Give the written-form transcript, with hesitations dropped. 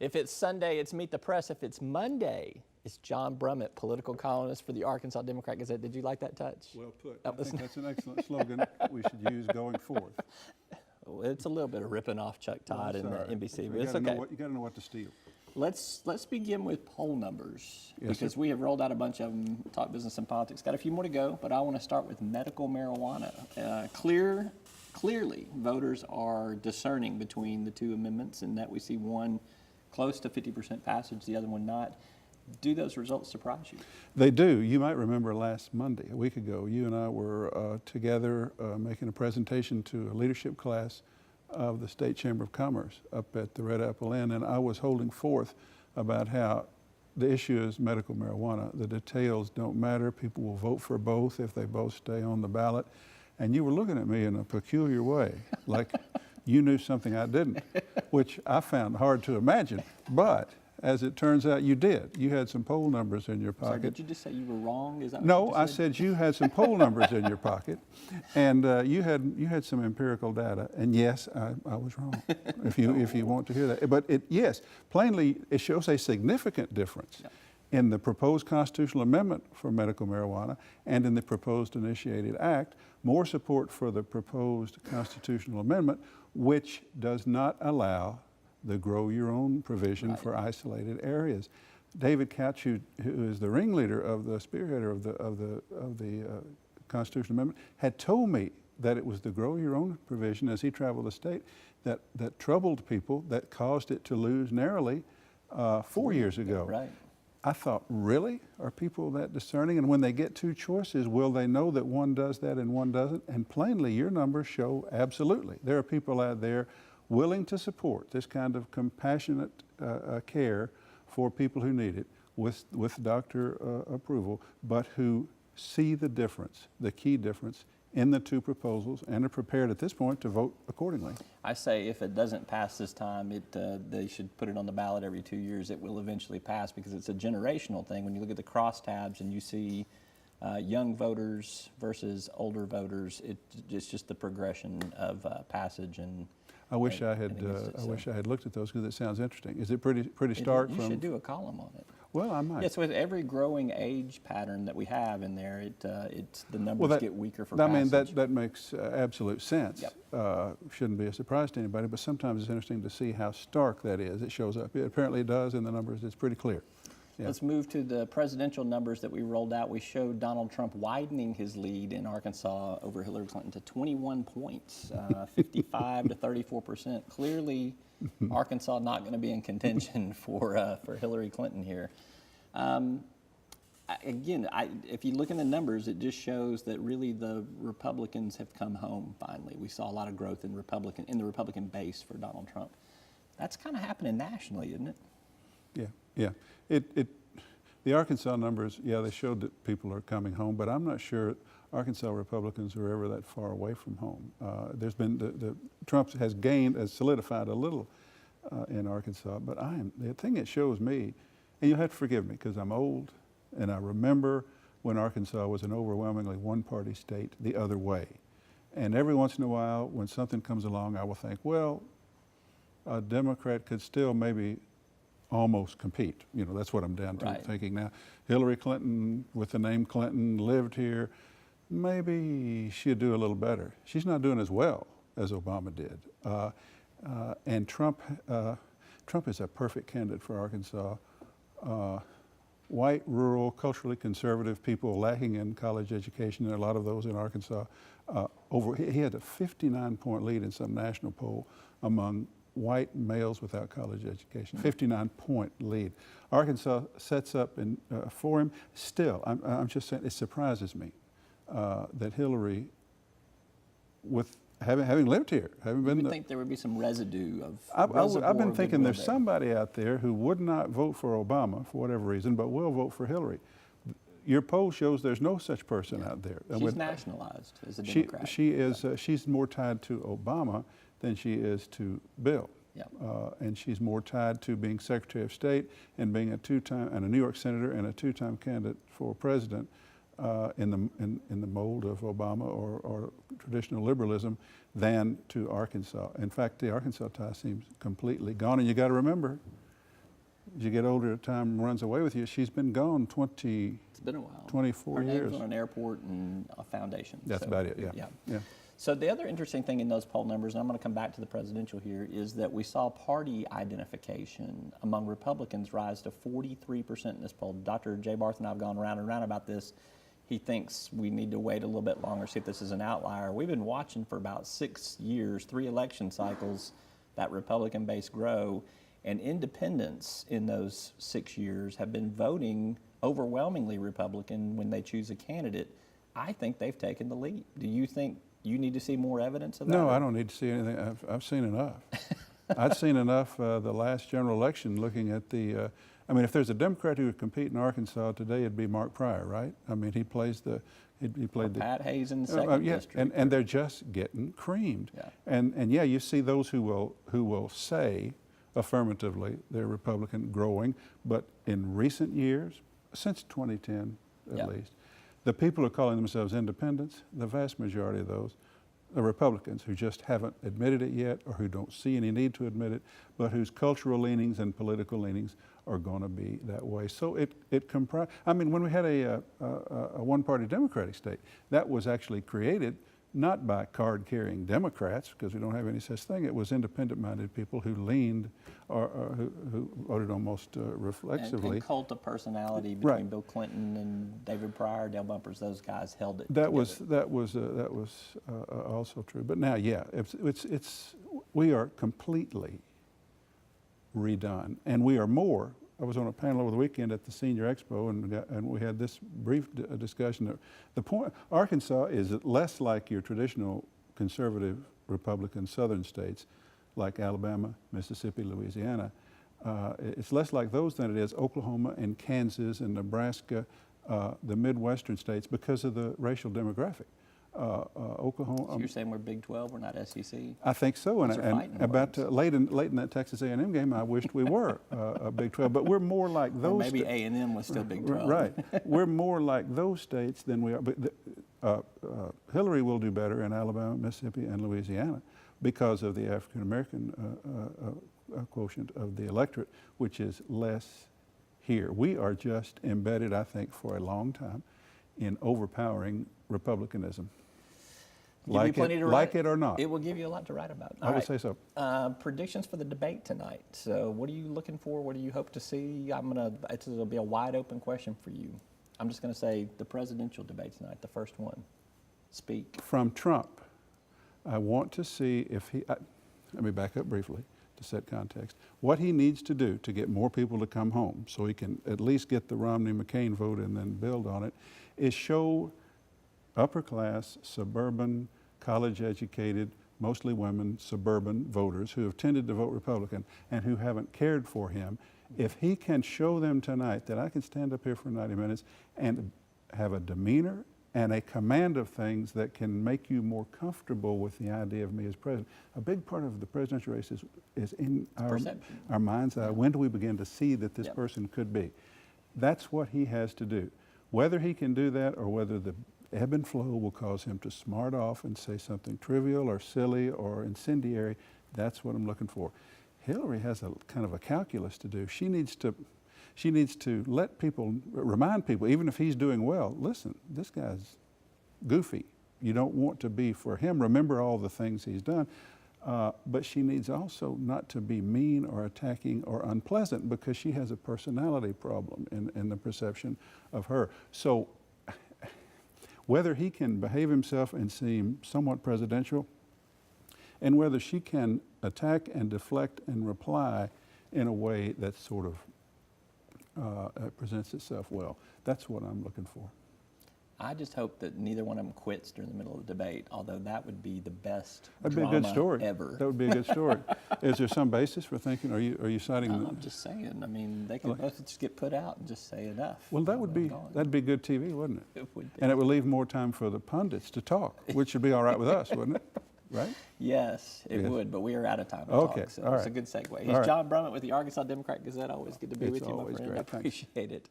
If it's Sunday, it's Meet the Press. If it's Monday, it's John Brummett, political columnist for the Arkansas Democrat-Gazette. Did you like that touch? Well put. I think that's an excellent slogan we should use going forth. Well, it's a little bit of ripping off Chuck Todd and NBC, but it's okay. okay. You got to know what to steal. Let's begin with poll numbers, Yes, because sir. we have rolled out a bunch of them, talk business and politics. Got a few more to go, but I want to start with medical marijuana. Clearly, voters are discerning between the two amendments, in that we see one close to 50% passage, the other one not. Do those results surprise you? They do. You might remember last Monday, a week ago, you and I were together making a presentation to a leadership class of the State Chamber of Commerce up at the Red Apple Inn, and I was holding forth about how the issue is medical marijuana. The details don't matter. People will vote for both if they both stay on the ballot. And you were looking at me in a peculiar way, like you knew something I didn't, which I found hard to imagine. But as it turns out, you did. You had some poll numbers in your pocket. Sorry, did you just say you were wrong? Is that No, what you I said you had some poll numbers in your pocket, and you had some empirical data. And yes, I was wrong. If you want to hear that, but yes, plainly it shows a significant difference in the proposed constitutional amendment for medical marijuana and in the proposed initiated act. More support for the proposed constitutional amendment, which does not allow the grow your own provision for isolated areas. David Couch, who is the ringleader of the spearheader of the constitutional amendment, had told me that it was the grow your own provision as he traveled the state that troubled people, that caused it to lose narrowly 4 years ago. Right. I thought, really? Are people that discerning? And when they get two choices, will they know that one does that and one doesn't? And plainly, your numbers show absolutely. There are people out there willing to support this kind of compassionate care for people who need it with doctor approval, but who see the difference, the key difference in the two proposals, and are prepared at this point to vote accordingly. I say if it doesn't pass this time, they should put it on the ballot every 2 years. It will eventually pass, because it's a generational thing. When you look at the crosstabs and you see young voters versus older voters, it's just the progression of passage. And I wish I had looked at those, because it sounds interesting. Is it pretty stark? You should do a column on it. Well, I might. Yes, with every growing age pattern that we have in there, the numbers get weaker for passage. I mean, that makes absolute sense. Yep. Shouldn't be a surprise to anybody, but sometimes it's interesting to see how stark that is. It shows up. It apparently does in the numbers. It's pretty clear. Yeah. Let's move to the presidential numbers that we rolled out. We showed Donald Trump widening his lead in Arkansas over Hillary Clinton to 21 points, 55 to 34%. Clearly, Arkansas not going to be in contention for Hillary Clinton here. Again, if you look in the numbers, it just shows that really the Republicans have come home finally. We saw a lot of growth in the Republican base for Donald Trump. That's kind of happening nationally, isn't it? Yeah. The Arkansas numbers, they showed that people are coming home, but I'm not sure Arkansas Republicans are ever that far away from home. There's been Trump has solidified a little in Arkansas, but the thing it shows me, and you'll have to forgive me because I'm old, and I remember when Arkansas was an overwhelmingly one-party state the other way. And every once in a while, when something comes along, I will think, well, a Democrat could still maybe almost compete. That's what I'm down to thinking now. Hillary Clinton, with the name Clinton, lived here. Maybe she'd do a little better. She's not doing as well as Obama did. And Trump is a perfect candidate for Arkansas. White, rural, culturally conservative people lacking in college education, there are a lot of those in Arkansas. He had a 59-point lead in some national poll among white males without college education, 59-point lead. Arkansas sets up for him. Still, I'm just saying, it surprises me that Hillary, with having lived here, having been. You would think there would be some residue of. I've been thinking there's somebody out there who would not vote for Obama for whatever reason, but will vote for Hillary. Your poll shows there's no such person out there. She's nationalized as a Democrat. She is. She's more tied to Obama than she is to Bill. Yep. And she's more tied to being Secretary of State and being a New York senator and a two-time candidate for president in the mold of Obama or traditional liberalism than to Arkansas. In fact, the Arkansas tie seems completely gone. And you got to remember, as you get older, time runs away with you. She's been gone It's been a while. 24 Her years. name's on an airport and a foundation. That's about it, yeah. Yeah. So the other interesting thing in those poll numbers, and I'm going to come back to the presidential here, is that we saw party identification among Republicans rise to 43% in this poll. Dr. J. Barth and I have gone round and round about this. He thinks we need to wait a little bit longer, see if this is an outlier. We've been watching for about 6 years, 3 election cycles, that Republican base grow, and independents in those 6 years have been voting overwhelmingly Republican when they choose a candidate. I think they've taken the lead. Do you think you need to see more evidence of that? No, I don't need to see anything. I've seen enough. I've seen enough the last general election looking at the, I mean, if there's a Democrat who would compete in Arkansas today, it'd be Mark Pryor, right? I mean, he played the Pat Hayes in the second district. and they're just getting creamed. Yeah. And yeah, you see those who will say affirmatively they're Republican growing, but in recent years, since 2010 at least, the people who are calling themselves independents, the vast majority of those are Republicans who just haven't admitted it yet or who don't see any need to admit it, but whose cultural leanings and political leanings are going to be that way. So it comprises, I mean, when we had a one-party Democratic state, that was actually created not by card-carrying Democrats, because we don't have any such thing. It was independent-minded people who leaned or who voted almost reflexively. And cult of personality between Bill Clinton and David Pryor, Dale Bumpers, those guys held it That together. was also true. But now, yeah, we are completely redone, and we are more. I was on a panel over the weekend at the Senior Expo, and we had this brief discussion. The point, Arkansas is less like your traditional conservative Republican southern states, like Alabama, Mississippi, Louisiana. It's less like those than it is Oklahoma and Kansas and Nebraska, the Midwestern states, because of the racial demographic. Oklahoma. So you're saying we're Big 12, we're not SEC? I think so, and about late in that Texas A&M game, I wished we were a Big 12, but we're more like those. Or maybe A&M was still Big 12. Right, we're more like those states than we are. But Hillary will do better in Alabama, Mississippi, and Louisiana because of the African American quotient of the electorate, which is less here. We are just embedded, I think, for a long time in overpowering republicanism. Like it or not. It will give you a lot to write about. I would say so. Predictions for the debate tonight. So what are you looking for? What do you hope to see? It'll be a wide open question for you. I'm just going to say the presidential debate tonight, the first one. Speak. From Trump, I want to see if he, let me back up briefly to set context. What he needs to do to get more people to come home so he can at least get the Romney-McCain vote and then build on it is show upper class, suburban, college-educated, mostly women, suburban voters who have tended to vote Republican and who haven't cared for him. If he can show them tonight that I can stand up here for 90 minutes and have a demeanor and a command of things that can make you more comfortable with the idea of me as president. A big part of the presidential race is in our mind's eye. When do we begin to see that this person could be? That's what he has to do. Whether he can do that or whether the ebb and flow will cause him to smart off and say something trivial or silly or incendiary, that's what I'm looking for. Hillary has a kind of a calculus to do. She needs to let people, remind people, even if he's doing well, listen, this guy's goofy. You don't want to be for him. Remember all the things he's done. But she needs also not to be mean or attacking or unpleasant because she has a personality problem in the perception of her. So whether he can behave himself and seem somewhat presidential, and whether she can attack and deflect and reply in a way that sort of presents itself well. That's what I'm looking for. I just hope that neither one of them quits during the middle of the debate, although that would be the best That'd be a good story. Ever. That would be a good story. Is there some basis for thinking, are you citing No, I'm just saying. I mean, they could both just get put out and just say enough. Well, that'd be good TV, wouldn't it? It would be. And it would leave more time for the pundits to talk, which would be all right with us, wouldn't it? Right? Yes, it would, but we are out of time to talk, so it's a good segue. He's John Brummett with the Arkansas Democrat-Gazette. Always good to be with you, my friend. Great. I appreciate it.